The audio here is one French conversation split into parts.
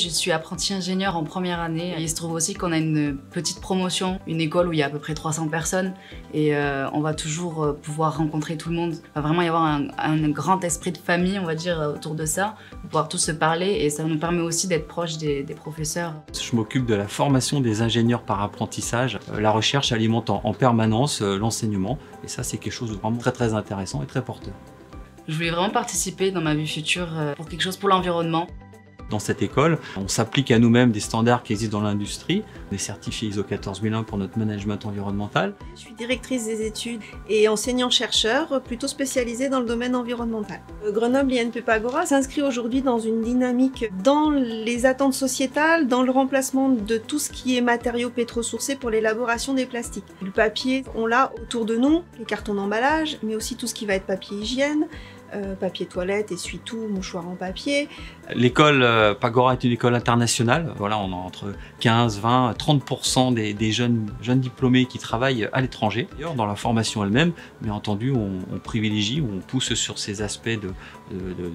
Je suis apprentie ingénieure en première année. Il se trouve aussi qu'on a une petite promotion, une école où il y a à peu près 300 personnes et on va toujours pouvoir rencontrer tout le monde. Il va vraiment y avoir un grand esprit de famille, on va dire, autour de ça, pouvoir tous se parler et ça nous permet aussi d'être proches des professeurs. Je m'occupe de la formation des ingénieurs par apprentissage. La recherche alimente en permanence l'enseignement et ça c'est quelque chose de vraiment très intéressant et très porteur. Je voulais vraiment participer dans ma vie future pour quelque chose pour l'environnement. Dans cette école, on s'applique à nous-mêmes des standards qui existent dans l'industrie. On est certifié ISO 14001 pour notre management environnemental. Je suis directrice des études et enseignant-chercheur, plutôt spécialisée dans le domaine environnemental. Grenoble INP Pagora s'inscrit aujourd'hui dans une dynamique dans les attentes sociétales, dans le remplacement de tout ce qui est matériaux pétrosourcés pour l'élaboration des plastiques. Le papier, on l'a autour de nous, les cartons d'emballage, mais aussi tout ce qui va être papier hygiène, papier toilette, essuie-tout, mouchoir en papier. L'école Pagora est une école internationale. Voilà, on a entre 15, 20, 30% des jeunes diplômés qui travaillent à l'étranger. D'ailleurs, dans la formation elle-même, bien entendu, on privilégie, on pousse sur ces aspects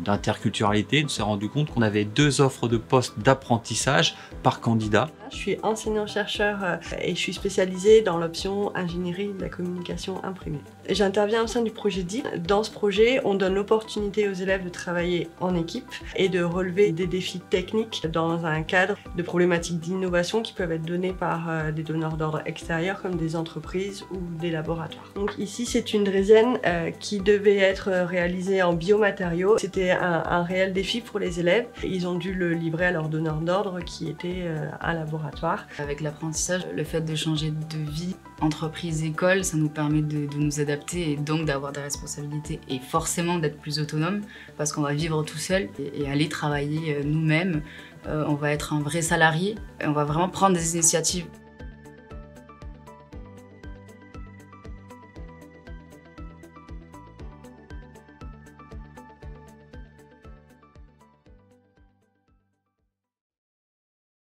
d'interculturalité. On s'est rendu compte qu'on avait 2 offres de poste d'apprentissage par candidat. Je suis enseignant-chercheur et je suis spécialisée dans l'option ingénierie de la communication imprimée. J'interviens au sein du projet DIP. Dans ce projet, on donne l'opportunité aux élèves de travailler en équipe et de relever des défis techniques dans un cadre de problématiques d'innovation qui peuvent être données par des donneurs d'ordre extérieurs comme des entreprises ou des laboratoires. Donc ici, c'est une draisienne qui devait être réalisée en biomatériaux. C'était un réel défi pour les élèves. Ils ont dû le livrer à leur donneur d'ordre qui était un laboratoire. Avec l'apprentissage, le fait de changer de vie, entreprise, école, ça nous permet de nous adapter et donc d'avoir des responsabilités et forcément d'être plus autonome parce qu'on va vivre tout seul et aller travailler nous-mêmes. On va être un vrai salarié et on va vraiment prendre des initiatives.